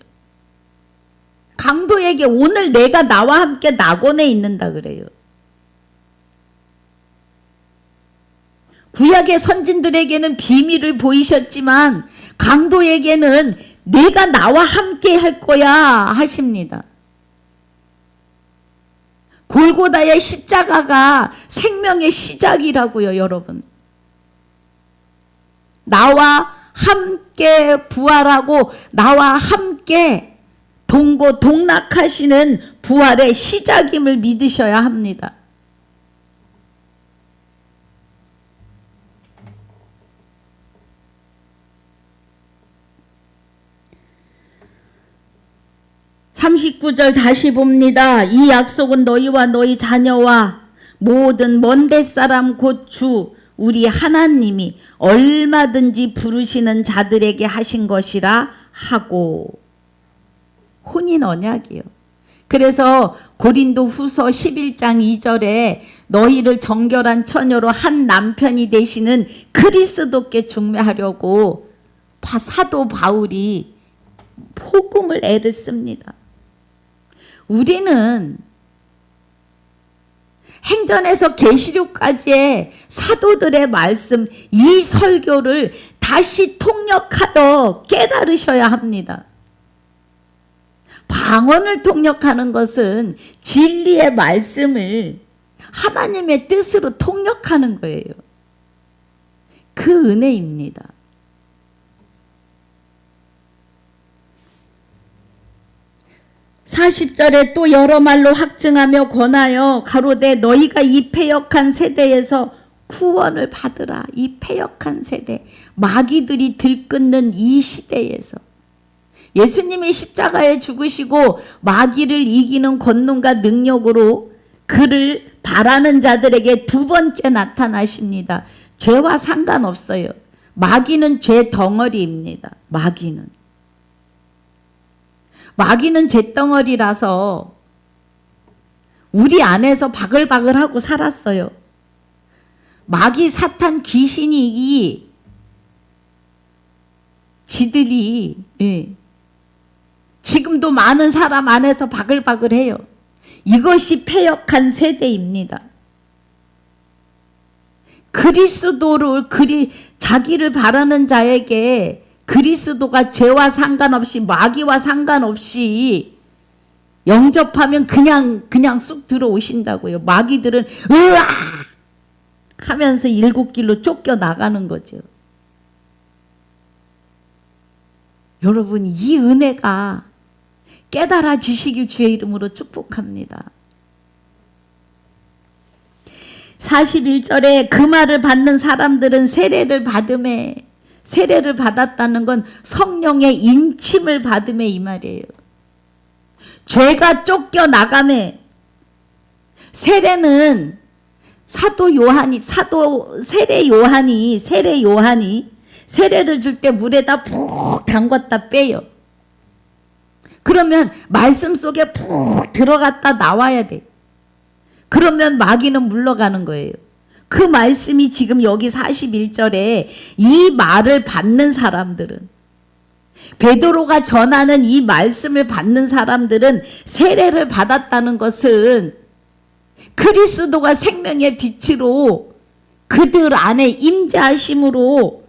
강도에게 오늘 내가 나와 함께 낙원에 있는다 그래요. 구약의 선진들에게는 비밀을 보이셨지만 강도에게는 내가 나와 함께 할 거야 하십니다. 골고다의 십자가가 생명의 시작이라고요, 여러분. 나와 함께 부활하고 나와 함께 동고동락하시는 부활의 시작임을 믿으셔야 합니다. (39절) 다시 봅니다. 이 약속은 너희와 너희 자녀와 모든 먼데 사람 곧 주 우리 하나님이 얼마든지 부르시는 자들에게 하신 것이라 하고. 혼인 언약이요. 그래서 고린도 후서 11장 2절에 너희를 정결한 처녀로 한 남편이 되시는 그리스도께 중매하려고 사도 바울이 복음을 애를 씁니다. 우리는 행전에서 계시록까지의 사도들의 말씀, 이 설교를 다시 통역하여 깨달으셔야 합니다. 방언을 통역하는 것은 진리의 말씀을 하나님의 뜻으로 통역하는 거예요. 그 은혜입니다. 40절에 또 여러 말로 확증하며 권하여 가로되 너희가 이 패역한 세대에서 구원을 받으라. 이 패역한 세대, 마귀들이 들끓는 이 시대에서 예수님이 십자가에 죽으시고 마귀를 이기는 권능과 능력으로 그를 바라는 자들에게 두 번째 나타나십니다. 죄와 상관없어요. 마귀는 죄 덩어리입니다. 마귀는 잿덩어리라서 우리 안에서 바글바글하고 살았어요. 마귀, 사탄, 귀신이 지들이 지금도 많은 사람 안에서 바글바글해요. 이것이 패역한 세대입니다. 그리스도를 자기를 바라는 자에게 그리스도가 죄와 상관없이 마귀와 상관없이 영접하면 그냥 쑥 들어오신다고요. 마귀들은 으아 하면서 일곱 길로 쫓겨 나가는 거죠. 여러분, 이 은혜가 깨달아지시길 주의 이름으로 축복합니다. 41절에 그 말을 받는 사람들은 세례를 받았다는 건 성령의 인침을 받음에 이 말이에요. 죄가 쫓겨나가매. 세례는 세례 요한이 세례를 줄 때 물에다 푹 담궜다 빼요. 그러면 말씀 속에 푹 들어갔다 나와야 돼. 그러면 마귀는 물러가는 거예요. 그 말씀이 지금 여기 41절에 이 말을 받는 사람들은, 베드로가 전하는 이 말씀을 받는 사람들은 세례를 받았다는 것은 그리스도가 생명의 빛으로 그들 안에 임재하심으로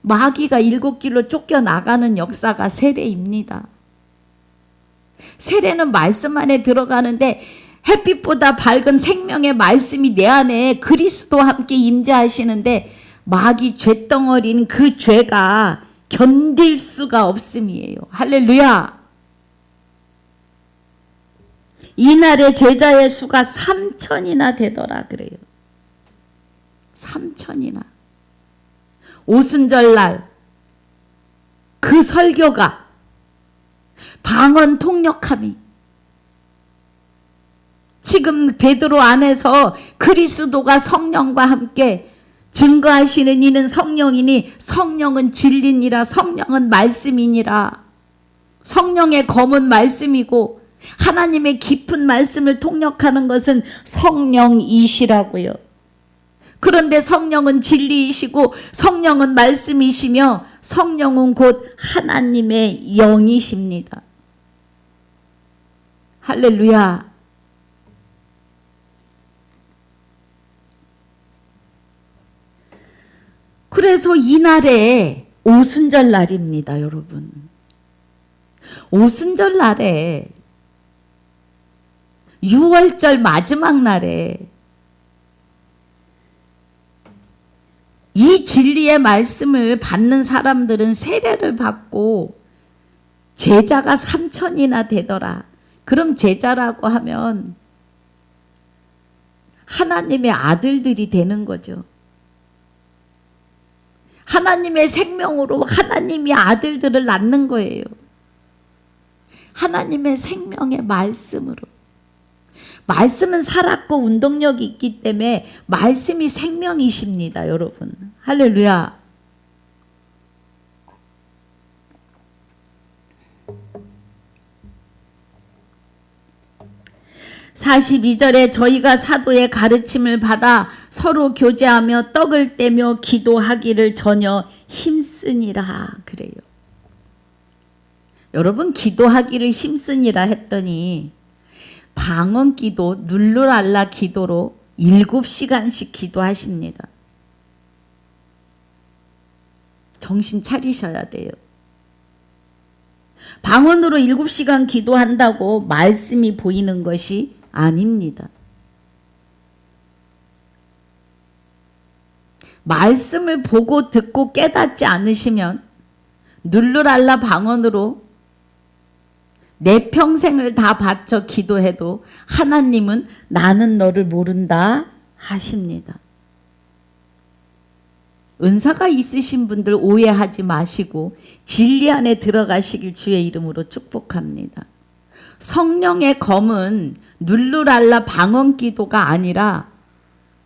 마귀가 일곱 길로 쫓겨나가는 역사가 세례입니다. 세례는 말씀 안에 들어가는데 햇빛보다 밝은 생명의 말씀이 내 안에 그리스도와 함께 임재하시는데 마귀 죄덩어리는 그 죄가 견딜 수가 없음이에요. 할렐루야. 이날의 제자의 수가 3,000이나 되더라 그래요. 3,000이나. 오순절날 그 설교가 방언 통역함이 지금 베드로 안에서 그리스도가 성령과 함께 증거하시는 이는 성령이니 성령은 진리니라. 성령은 말씀이니라. 성령의 검은 말씀이고 하나님의 깊은 말씀을 통역하는 것은 성령이시라고요. 그런데 성령은 진리이시고 성령은 말씀이시며 성령은 곧 하나님의 영이십니다. 할렐루야. 그래서 이날에 오순절 날입니다, 여러분. 오순절 날에 6월절 마지막 날에 이 진리의 말씀을 받는 사람들은 세례를 받고 제자가 3,000이나 되더라. 그럼 제자라고 하면 하나님의 아들들이 되는 거죠. 하나님의 생명으로 하나님이 아들들을 낳는 거예요. 하나님의 생명의 말씀으로. 말씀은 살았고 운동력이 있기 때문에 말씀이 생명이십니다, 여러분. 할렐루야. (42절에) 저희가 사도의 가르침을 받아 서로 교제하며 떡을 떼며 기도하기를 전혀 힘쓰니라 그래요. 여러분, 기도하기를 힘쓰니라 했더니 방언기도 눌루랄라 기도로 7시간씩 기도하십니다. 정신 차리셔야 돼요. 방언으로 7시간 기도한다고 말씀이 보이는 것이 아닙니다. 말씀을 보고 듣고 깨닫지 않으시면 눌루랄라 방언으로 내 평생을 다 바쳐 기도해도 하나님은 나는 너를 모른다 하십니다. 은사가 있으신 분들 오해하지 마시고 진리 안에 들어가시길 주의 이름으로 축복합니다. 성령의 검은 눌루랄라 방언 기도가 아니라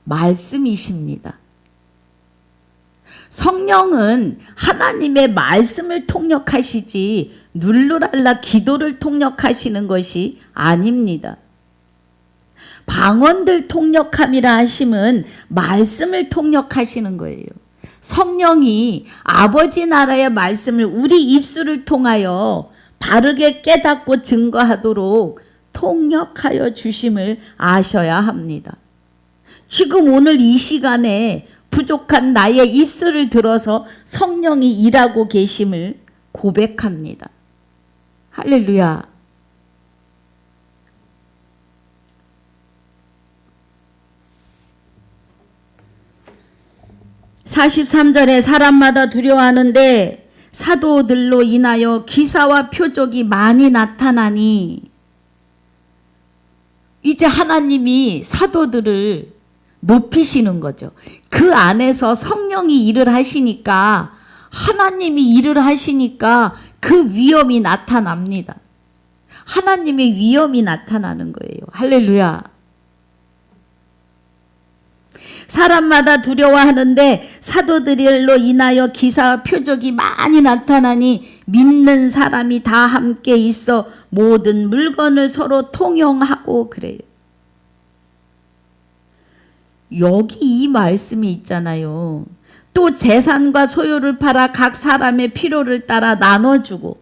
말씀이십니다. 성령은 하나님의 말씀을 통역하시지 눌루랄라 기도를 통역하시는 것이 아닙니다. 방언들 통역함이라 하심은 말씀을 통역하시는 거예요. 성령이 아버지 나라의 말씀을 우리 입술을 통하여 바르게 깨닫고 증거하도록 통역하여 주심을 아셔야 합니다. 지금 오늘 이 시간에 부족한 나의 입술을 들어서 성령이 일하고 계심을 고백합니다. 할렐루야. (43절에) 사람마다 두려워하는데 사도들로 인하여 기사와 표적이 많이 나타나니, 이제 하나님이 사도들을 높이시는 거죠. 그 안에서 성령이 일을 하시니까, 하나님이 일을 하시니까 그 위엄이 나타납니다. 하나님의 위엄이 나타나는 거예요. 할렐루야. 사람마다 두려워하는데 사도들로 인하여 기사와 표적이 많이 나타나니 믿는 사람이 다 함께 있어 모든 물건을 서로 통용하고 그래요. 여기 이 말씀이 있잖아요. 또 재산과 소유를 팔아 각 사람의 필요를 따라 나눠주고,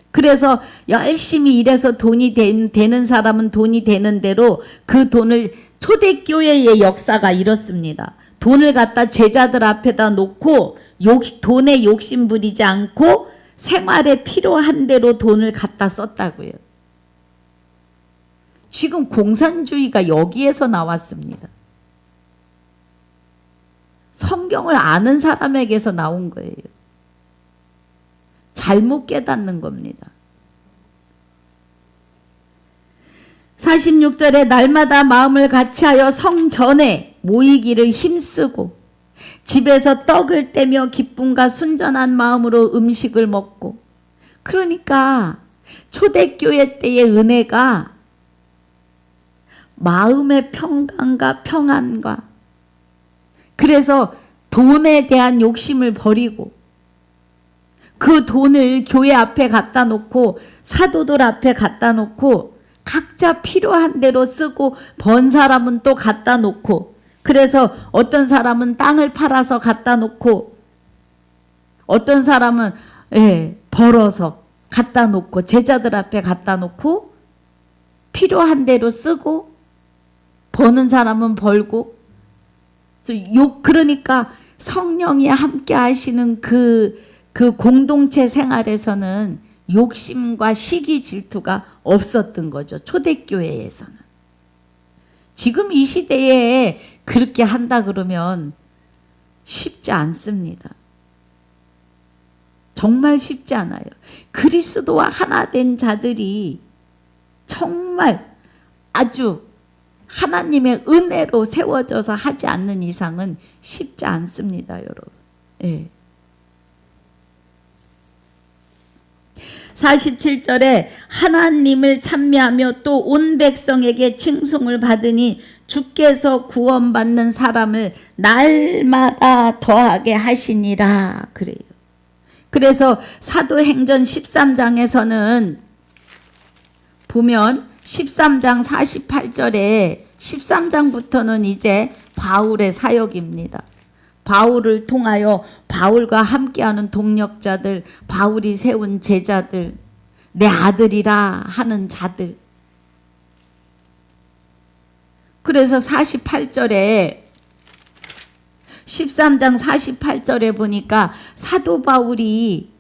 그래서 열심히 일해서 돈이 되는 사람은 돈이 되는 대로 그 돈을, 초대교회의 역사가 이렇습니다. 돈을 갖다 제자들 앞에다 놓고 돈에 욕심 부리지 않고 생활에 필요한 대로 돈을 갖다 썼다고요. 지금 공산주의가 여기에서 나왔습니다. 성경을 아는 사람에게서 나온 거예요. 잘못 깨닫는 겁니다. 46절에 날마다 마음을 같이하여 성전에 모이기를 힘쓰고 집에서 떡을 떼며 기쁨과 순전한 마음으로 음식을 먹고, 그러니까 초대교회 때의 은혜가 마음의 평강과 평안과, 그래서 돈에 대한 욕심을 버리고 그 돈을 교회 앞에 갖다 놓고 사도들 앞에 갖다 놓고 각자 필요한 대로 쓰고 번 사람은 또 갖다 놓고 그래서 어떤 사람은 땅을 팔아서 갖다 놓고 어떤 사람은 벌어서 갖다 놓고 제자들 앞에 갖다 놓고 필요한 대로 쓰고 버는 사람은 벌고 그러니까 성령이 함께 하시는 그 공동체 생활에서는 욕심과 시기 질투가 없었던 거죠. 초대교회에서는. 지금 이 시대에 그렇게 한다 그러면 쉽지 않습니다. 정말 쉽지 않아요. 그리스도와 하나 된 자들이 정말 아주 하나님의 은혜로 세워져서 하지 않는 이상은 쉽지 않습니다, 여러분. 예. 47절에 하나님을 찬미하며 또 온 백성에게 칭송을 받으니 주께서 구원받는 사람을 날마다 더하게 하시니라 그래요. 그래서 사도행전 13장에서는 보면 13장 48절에 13장부터는 이제 바울의 사역입니다. 바울을 통하여 바울과 함께하는 동력자들, 바울이 세운 제자들, 내 아들이라 하는 자들. 그래서 48절에 13장 48절에 보니까 사도 바울이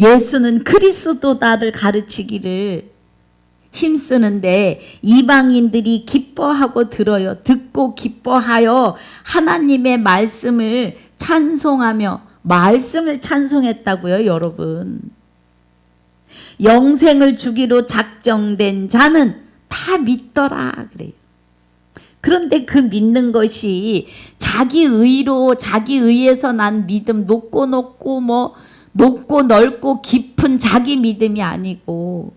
예수는 그리스도다를 가르치기를 힘쓰는데 이방인들이 기뻐하고 들어요. 듣고 기뻐하여 하나님의 말씀을 찬송하며 말씀을 찬송했다고요, 여러분. 영생을 주기로 작정된 자는 다 믿더라 그래요. 그런데 그 믿는 것이 자기 의로 자기 의에서 난 믿음 높고 넓고 깊은 자기 믿음이 아니고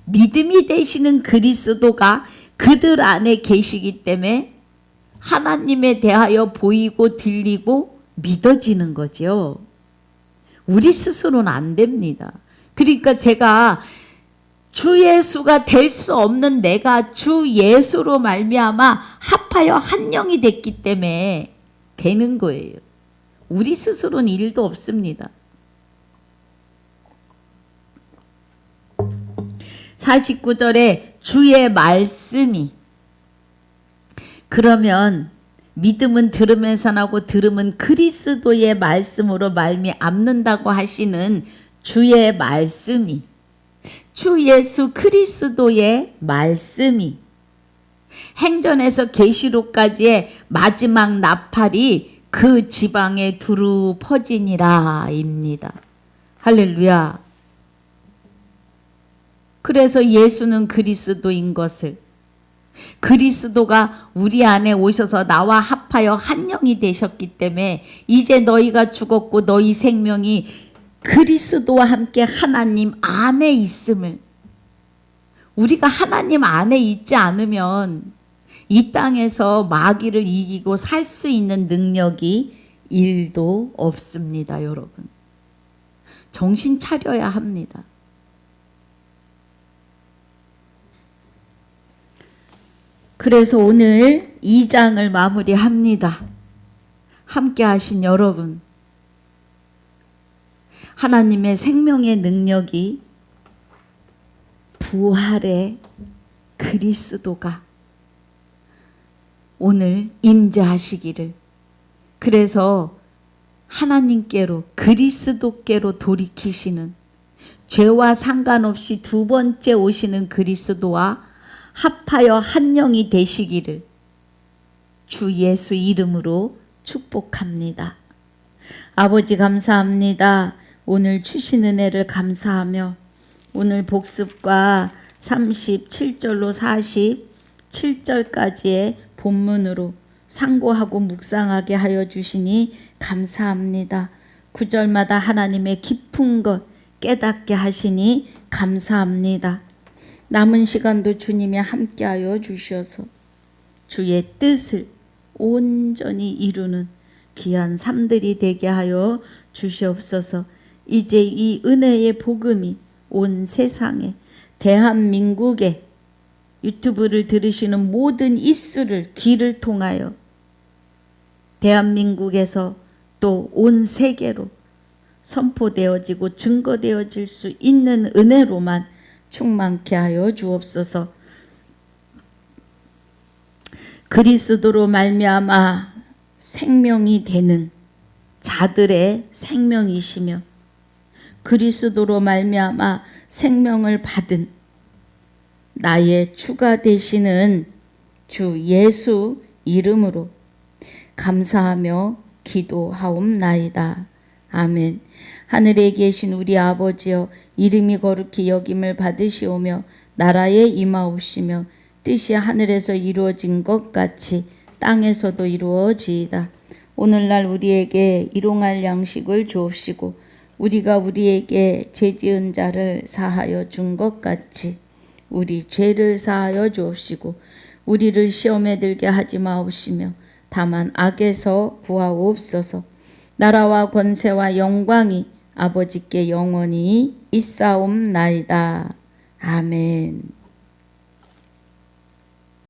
믿음이 되시는 그리스도가 그들 안에 계시기 때문에 하나님에 대하여 보이고 들리고 믿어지는 거죠. 우리 스스로는 안 됩니다. 그러니까 제가 주 예수가 될 수 없는 내가 주 예수로 말미암아 합하여 한 영이 됐기 때문에 되는 거예요. 우리 스스로는 일도 없습니다. 49절에 주의 말씀이 그러면 믿음은 들으면서 나고 들음은 그리스도의 말씀으로 말미암는다고 하시는 주의 말씀이 주 예수 그리스도의 말씀이 행전에서 계시록까지의 마지막 나팔이 그 지방에 두루 퍼지니라 입니다. 할렐루야. 그래서 예수는 그리스도인 것을 그리스도가 우리 안에 오셔서 나와 합하여 한 영이 되셨기 때문에 이제 너희가 죽었고 너희 생명이 그리스도와 함께 하나님 안에 있음을 우리가 하나님 안에 있지 않으면 이 땅에서 마귀를 이기고 살 수 있는 능력이 1도 없습니다, 여러분. 정신 차려야 합니다. 그래서 오늘 2장을 마무리합니다. 함께 하신 여러분, 하나님의 생명의 능력이 부활의 그리스도가 오늘 임재하시기를, 그래서 하나님께로 그리스도께로 돌이키시는 죄와 상관없이 두 번째 오시는 그리스도와 합하여 한 영이 되시기를 주 예수 이름으로 축복합니다. 아버지 감사합니다. 오늘 주신 은혜를 감사하며 오늘 복습과 37절로 47절까지의 본문으로 상고하고 묵상하게 하여 주시니 감사합니다. 9절마다 하나님의 깊은 것 깨닫게 하시니 감사합니다. 남은 시간도 주님이 함께하여 주셔서 주의 뜻을 온전히 이루는 귀한 삶들이 되게 하여 주시옵소서. 이제 이 은혜의 복음이 온 세상에 대한민국에 유튜브를 들으시는 모든 입술을 귀를 통하여 대한민국에서 또 온 세계로 선포되어지고 증거되어질 수 있는 은혜로만 충만케 하여 주옵소서. 그리스도로 말미암아 생명이 되는 자들의 생명이시며 그리스도로 말미암아 생명을 받은 나의 주가 되시는 주 예수 이름으로 감사하며 기도하옵나이다. 아멘. 하늘에 계신 우리 아버지여, 이름이 거룩히 여김을 받으시오며 나라에 임하옵시며 뜻이 하늘에서 이루어진 것 같이 땅에서도 이루어지이다. 오늘날 우리에게 일용할 양식을 주옵시고 우리가 우리에게 죄지은 자를 사하여 준 것 같이 우리 죄를 사하여 주옵시고 우리를 시험에 들게 하지 마옵시며 다만 악에서 구하옵소서. 나라와 권세와 영광이 아버지께 영원히 있사옵나이다. 아멘.